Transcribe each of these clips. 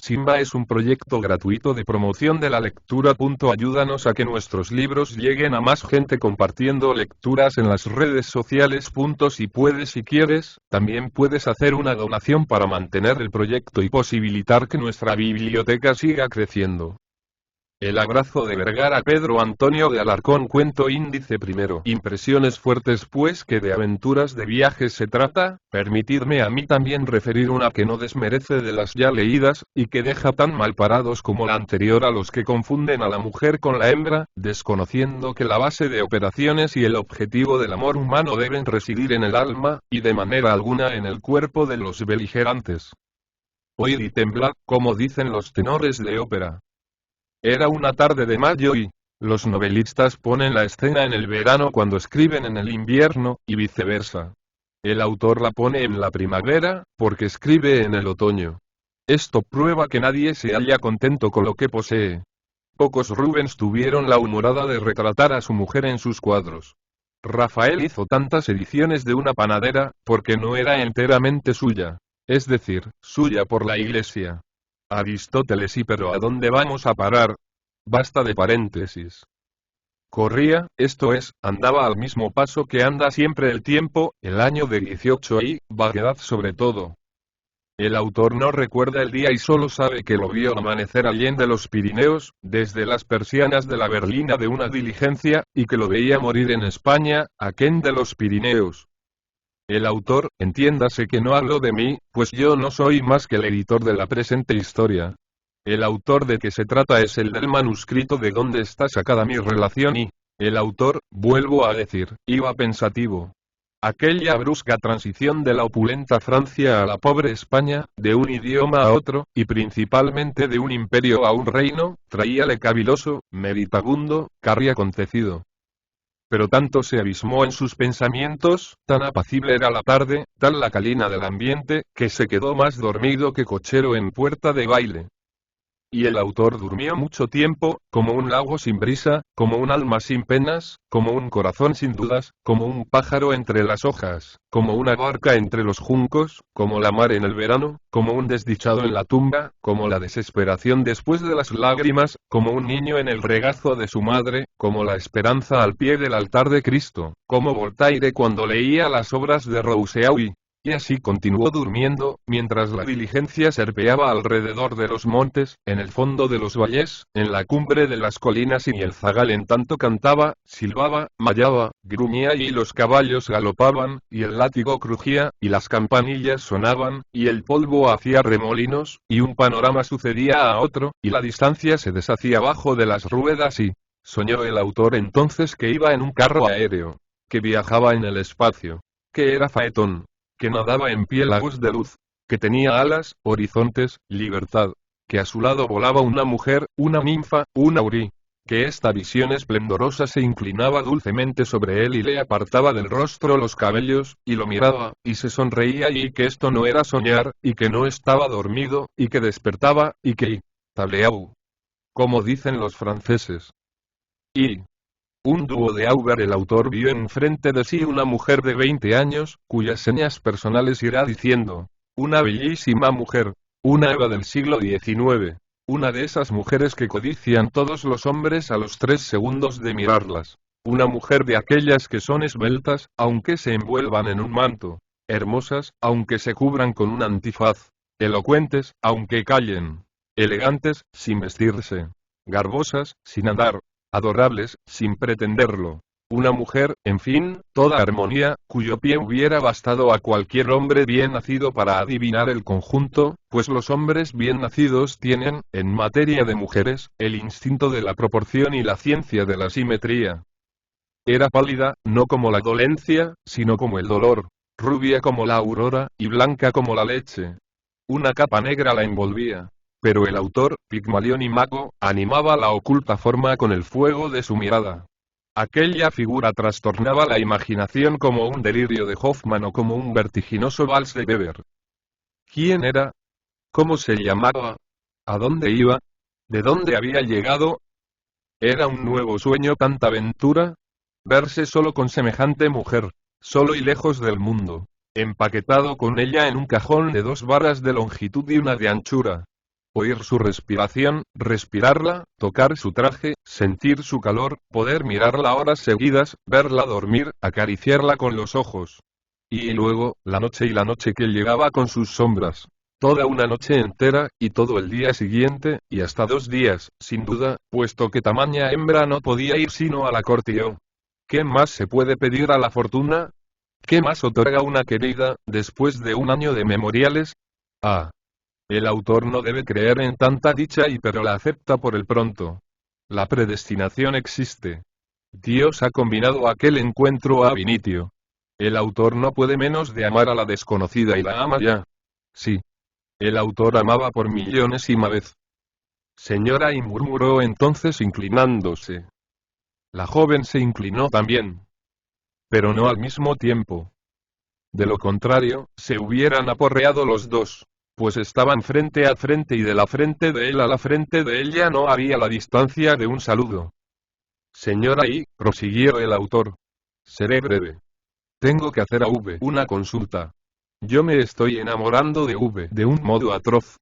Simba es un proyecto gratuito de promoción de la lectura. Ayúdanos a que nuestros libros lleguen a más gente compartiendo lecturas en las redes sociales. Si puedes y quieres, también puedes hacer una donación para mantener el proyecto y posibilitar que nuestra biblioteca siga creciendo. El abrazo de Vergara. Pedro Antonio de Alarcón. Cuento índice primero. Impresiones fuertes. Pues que de aventuras de viajes se trata, permitidme a mí también referir una que no desmerece de las ya leídas, y que deja tan mal parados como la anterior a los que confunden a la mujer con la hembra, desconociendo que la base de operaciones y el objetivo del amor humano deben residir en el alma, y de manera alguna en el cuerpo de los beligerantes. Oíd y temblad, como dicen los tenores de ópera. Era una tarde de mayo y los novelistas ponen la escena en el verano cuando escriben en el invierno, y viceversa. El autor la pone en la primavera, porque escribe en el otoño. Esto prueba que nadie se halla contento con lo que posee. Pocos Rubens tuvieron la humorada de retratar a su mujer en sus cuadros. Rafael hizo tantas ediciones de una panadera, porque no era enteramente suya. Es decir, suya por la iglesia. Aristóteles. Y pero ¿a dónde vamos a parar? Basta de paréntesis. Corría, esto es, andaba al mismo paso que anda siempre el tiempo, el año de 18 y, vaguedad sobre todo. El autor no recuerda el día y solo sabe que lo vio amanecer allende los Pirineos, desde las persianas de la berlina de una diligencia, y que lo veía morir en España, aquén de los Pirineos. El autor, entiéndase que no hablo de mí, pues yo no soy más que el editor de la presente historia. El autor de que se trata es el del manuscrito de donde está sacada mi relación y, el autor, vuelvo a decir, iba pensativo. Aquella brusca transición de la opulenta Francia a la pobre España, de un idioma a otro, y principalmente de un imperio a un reino, traíale caviloso, meditabundo, carry acontecido. Pero tanto se abismó en sus pensamientos, tan apacible era la tarde, tal la calina del ambiente, que se quedó más dormido que cochero en puerta de baile. Y el autor durmió mucho tiempo, como un lago sin brisa, como un alma sin penas, como un corazón sin dudas, como un pájaro entre las hojas, como una barca entre los juncos, como la mar en el verano, como un desdichado en la tumba, como la desesperación después de las lágrimas, como un niño en el regazo de su madre, como la esperanza al pie del altar de Cristo, como Voltaire cuando leía las obras de Rousseau y así continuó durmiendo, mientras la diligencia serpeaba alrededor de los montes, en el fondo de los valles, en la cumbre de las colinas y el zagal en tanto cantaba, silbaba, maullaba, gruñía y los caballos galopaban, y el látigo crujía, y las campanillas sonaban, y el polvo hacía remolinos, y un panorama sucedía a otro, y la distancia se deshacía bajo de las ruedas y... Soñó el autor entonces que iba en un carro aéreo, que viajaba en el espacio, que era faetón, que nadaba en piélagos de luz, que tenía alas, horizontes, libertad, que a su lado volaba una mujer, una ninfa, un aurí, que esta visión esplendorosa se inclinaba dulcemente sobre él y le apartaba del rostro los cabellos, y lo miraba, y se sonreía y que esto no era soñar, y que no estaba dormido, y que despertaba, y que... tableau. Como dicen los franceses. Y... Un dúo de Auber. El autor vio enfrente de sí una mujer de 20 años, cuyas señas personales irá diciendo, una bellísima mujer, una Eva del siglo XIX, una de esas mujeres que codician todos los hombres a los 3 segundos de mirarlas, una mujer de aquellas que son esbeltas, aunque se envuelvan en un manto, hermosas, aunque se cubran con un antifaz, elocuentes, aunque callen, elegantes, sin vestirse, garbosas, sin andar, adorables, sin pretenderlo. Una mujer, en fin, toda armonía, cuyo pie hubiera bastado a cualquier hombre bien nacido para adivinar el conjunto, pues los hombres bien nacidos tienen, en materia de mujeres, el instinto de la proporción y la ciencia de la simetría. Era pálida, no como la dolencia, sino como el dolor, rubia como la aurora, y blanca como la leche. Una capa negra la envolvía. Pero el autor, Pigmalión y mago, animaba la oculta forma con el fuego de su mirada. Aquella figura trastornaba la imaginación como un delirio de Hoffmann o como un vertiginoso vals de Weber. ¿Quién era? ¿Cómo se llamaba? ¿A dónde iba? ¿De dónde había llegado? ¿Era un nuevo sueño tanta aventura? Verse solo con semejante mujer, solo y lejos del mundo, empaquetado con ella en un cajón de 2 varas de longitud y una de anchura. Oír su respiración, respirarla, tocar su traje, sentir su calor, poder mirarla horas seguidas, verla dormir, acariciarla con los ojos. Y luego, la noche que llegaba con sus sombras. Toda una noche entera, y todo el día siguiente, y hasta 2 días, sin duda, puesto que tamaña hembra no podía ir sino a la corte. ¿Qué más se puede pedir a la fortuna? ¿Qué más otorga una querida, después de un año de memoriales? Ah. El autor no debe creer en tanta dicha pero la acepta por el pronto. La predestinación existe. Dios ha combinado aquel encuentro ab initio. El autor no puede menos de amar a la desconocida y la ama ya. Sí. El autor amaba por millonésima vez. Señora, y murmuró entonces inclinándose. La joven se inclinó también. Pero no al mismo tiempo. De lo contrario, se hubieran aporreado los dos. Pues estaban frente a frente y de la frente de él a la frente de ella no había la distancia de un saludo. Señora, y, prosiguió el autor. Seré breve. Tengo que hacer a una consulta. Yo me estoy enamorando de de un modo atroz.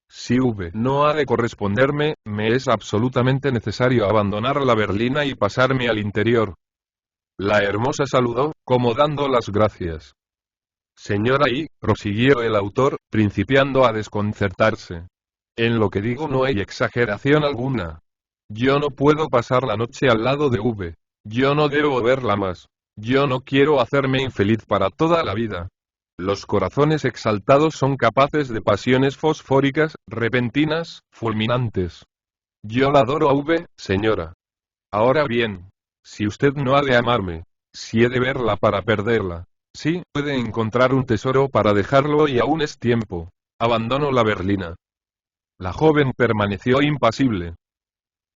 Si no ha de corresponderme, me es absolutamente necesario abandonar la berlina y pasarme al interior. La hermosa saludó, como dando las gracias. Señora, y, prosiguió el autor, principiando a desconcertarse. En lo que digo no hay exageración alguna. Yo no puedo pasar la noche al lado de Yo no debo verla más. Yo no quiero hacerme infeliz para toda la vida. Los corazones exaltados son capaces de pasiones fosfóricas, repentinas, fulminantes. Yo la adoro a señora. Ahora bien, si usted no ha de amarme, si he de verla para perderla, sí, puede encontrar un tesoro para dejarlo y aún es tiempo. Abandono la berlina. La joven permaneció impasible.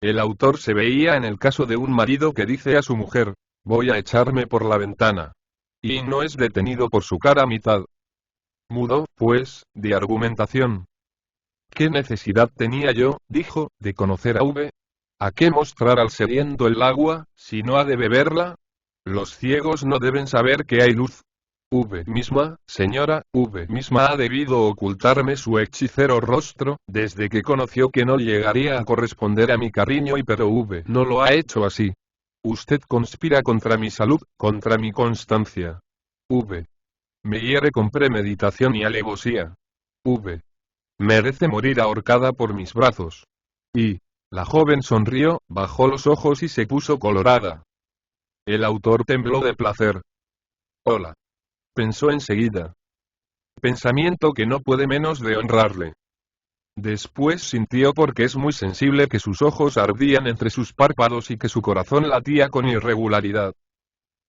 El autor se veía en el caso de un marido que dice a su mujer, voy a echarme por la ventana. Y no es detenido por su cara mitad. Mudó, pues, de argumentación. ¿Qué necesidad tenía yo, dijo, de conocer a ¿A qué mostrar al sediento el agua, si no ha de beberla? Los ciegos no deben saber que hay luz. Misma, señora, misma ha debido ocultarme su hechicero rostro, desde que conoció que no llegaría a corresponder a mi cariño pero no lo ha hecho así. Usted conspira contra mi salud, contra mi constancia. Me hiere con premeditación y alevosía. Merece morir ahorcada por mis brazos. Y, la joven sonrió, bajó los ojos y se puso colorada. El autor tembló de placer. Hola. Pensó enseguida. Pensamiento que no puede menos de honrarle. Después sintió porque es muy sensible que sus ojos ardían entre sus párpados y que su corazón latía con irregularidad.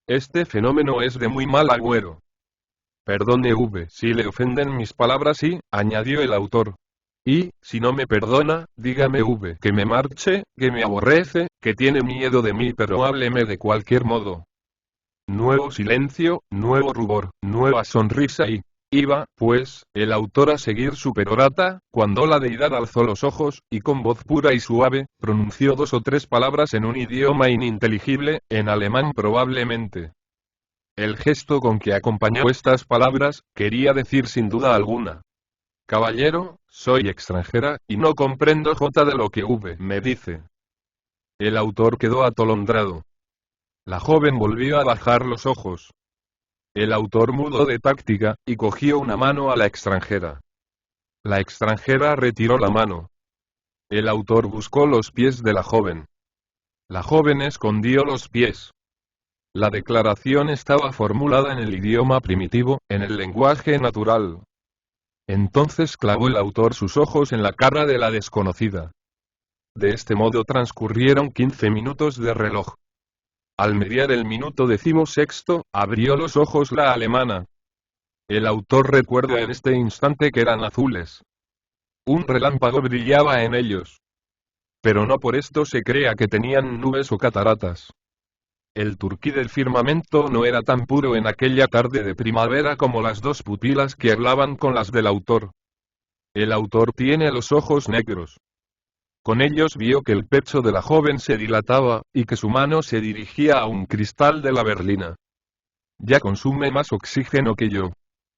Este fenómeno es de muy mal agüero. Perdone si le ofenden mis palabras y, añadió el autor. Y, si no me perdona, dígame que me marche, que me aborrece, que tiene miedo de mí pero hábleme de cualquier modo. Nuevo silencio, nuevo rubor, nueva sonrisa y, iba, pues, el autor a seguir su perorata, cuando la deidad alzó los ojos, y con voz pura y suave, pronunció 2 o 3 palabras en un idioma ininteligible, en alemán probablemente. El gesto con que acompañó estas palabras, quería decir sin duda alguna. Caballero, soy extranjera, y no comprendo jota de lo que me dice. El autor quedó atolondrado. La joven volvió a bajar los ojos. El autor mudó de táctica, y cogió una mano a la extranjera. La extranjera retiró la mano. El autor buscó los pies de la joven. La joven escondió los pies. La declaración estaba formulada en el idioma primitivo, en el lenguaje natural. Entonces clavó el autor sus ojos en la cara de la desconocida. De este modo transcurrieron 15 minutos de reloj. Al mediar el minuto 16, abrió los ojos la alemana. El autor recuerda en este instante que eran azules. Un relámpago brillaba en ellos. Pero no por esto se crea que tenían nubes o cataratas. El turquí del firmamento no era tan puro en aquella tarde de primavera como las 2 pupilas que hablaban con las del autor. El autor tiene los ojos negros. Con ellos vio que el pecho de la joven se dilataba, y que su mano se dirigía a un cristal de la berlina. Ya consume más oxígeno que yo.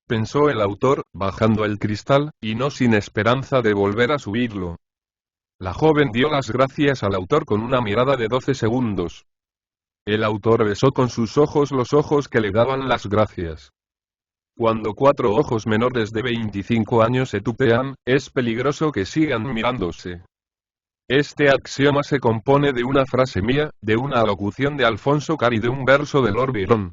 pensó el autor, bajando el cristal, y no sin esperanza de volver a subirlo. La joven dio las gracias al autor con una mirada de 12 segundos. El autor besó con sus ojos los ojos que le daban las gracias. Cuando 4 ojos menores de 25 años se tutean, es peligroso que sigan mirándose. Este axioma se compone de una frase mía, de una alocución de Alfonso Car y de un verso de Lord Byron.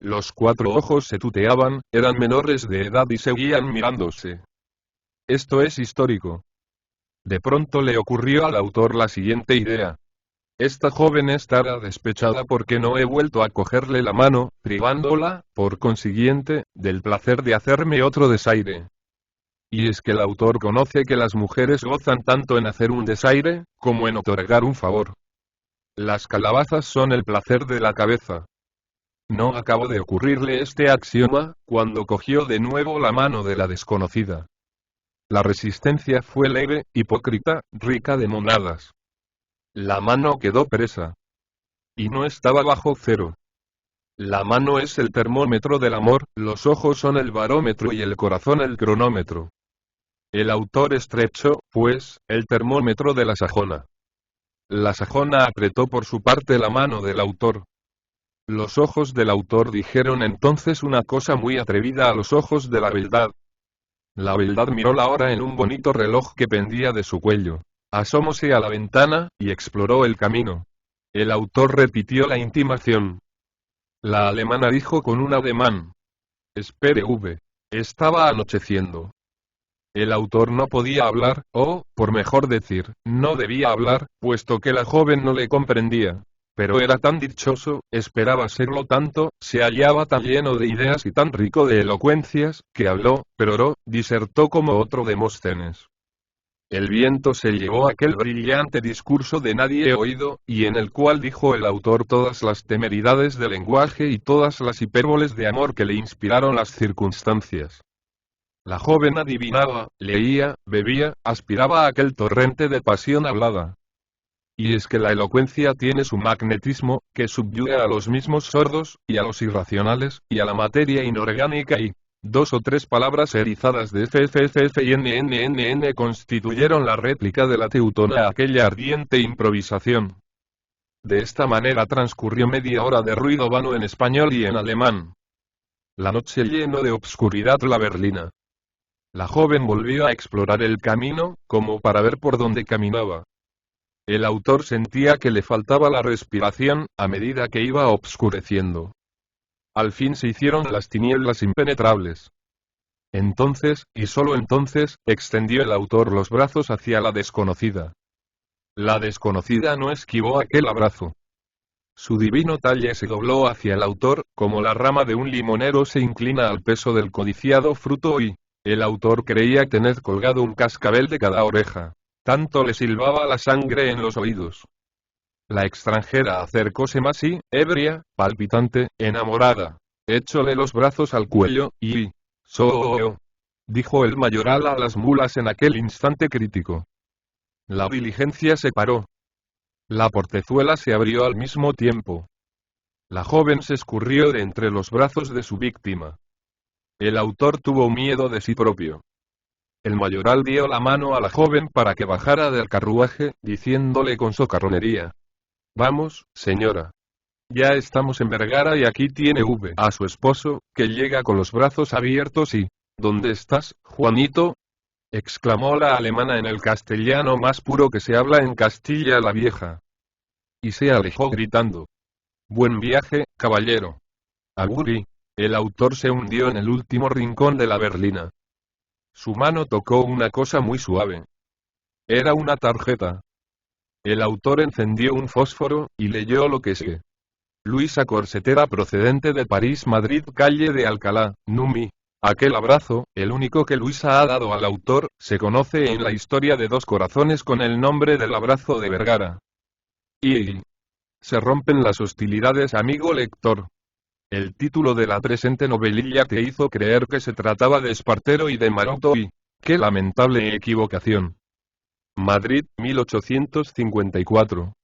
Los 4 ojos se tuteaban, eran menores de edad y seguían mirándose. Esto es histórico. De pronto le ocurrió al autor la siguiente idea. Esta joven estará despechada porque no he vuelto a cogerle la mano, privándola, por consiguiente, del placer de hacerme otro desaire. Y es que el autor conoce que las mujeres gozan tanto en hacer un desaire, como en otorgar un favor. Las calabazas son el placer de la cabeza. No acabó de ocurrirle este axioma, cuando cogió de nuevo la mano de la desconocida. La resistencia fue leve, hipócrita, rica de monadas. La mano quedó presa. Y no estaba bajo cero. La mano es el termómetro del amor, los ojos son el barómetro y el corazón el cronómetro. El autor estrechó, pues, el termómetro de la sajona. La sajona apretó por su parte la mano del autor. Los ojos del autor dijeron entonces una cosa muy atrevida a los ojos de la beldad. La beldad miró la hora en un bonito reloj que pendía de su cuello. Asomóse a la ventana, y exploró el camino. El autor repitió la intimación. La alemana dijo con un ademán. Espere V. Estaba anocheciendo. El autor no podía hablar, o, por mejor decir, no debía hablar, puesto que la joven no le comprendía. Pero era tan dichoso, esperaba serlo tanto, se hallaba tan lleno de ideas y tan rico de elocuencias, que habló, peroró, disertó como otro Demóstenes. El viento se llevó aquel brillante discurso de nadie oído, y en el cual dijo el autor todas las temeridades del lenguaje y todas las hipérboles de amor que le inspiraron las circunstancias. La joven adivinaba, leía, bebía, aspiraba a aquel torrente de pasión hablada. Y es que la elocuencia tiene su magnetismo, que subyuga a los mismos sordos, y a los irracionales, y a la materia inorgánica y... 2 o 3 palabras erizadas de FFFF y NNNN constituyeron la réplica de la teutona a aquella ardiente improvisación. De esta manera transcurrió media hora de ruido vano en español y en alemán. La noche llenó de obscuridad la berlina. La joven volvió a explorar el camino, como para ver por dónde caminaba. El autor sentía que le faltaba la respiración, a medida que iba obscureciendo. Al fin se hicieron las tinieblas impenetrables. Entonces, y solo entonces, extendió el autor los brazos hacia la desconocida. La desconocida no esquivó aquel abrazo. Su divino talle se dobló hacia el autor, como la rama de un limonero se inclina al peso del codiciado fruto y, el autor creía tener colgado un cascabel de cada oreja. Tanto le silbaba la sangre en los oídos. La extranjera acercóse más y, ebria, palpitante, enamorada. Echóle los brazos al cuello, y... ¡So! Dijo el mayoral a las mulas en aquel instante crítico. La diligencia se paró. La portezuela se abrió al mismo tiempo. La joven se escurrió de entre los brazos de su víctima. El autor tuvo miedo de sí propio. El mayoral dio la mano a la joven para que bajara del carruaje, diciéndole con socarronería. Vamos, señora. Ya estamos en Vergara y aquí tiene V a su esposo, que llega con los brazos abiertos y... ¿Dónde estás, Juanito? Exclamó la alemana en el castellano más puro que se habla en Castilla la Vieja. Y se alejó gritando. Buen viaje, caballero. Aguri. El autor se hundió en el último rincón de la berlina. Su mano tocó una cosa muy suave. Era una tarjeta. El autor encendió un fósforo, y leyó lo que sigue. Luisa Corsetera procedente de París, Madrid, calle de Alcalá, Numi. Aquel abrazo, el único que Luisa ha dado al autor, se conoce en la historia de Dos Corazones con el nombre del abrazo de Vergara. Y... se rompen las hostilidades, amigo lector. El título de la presente novelilla te hizo creer que se trataba de Espartero y de Maroto y... ¡qué lamentable equivocación! Madrid, 1854.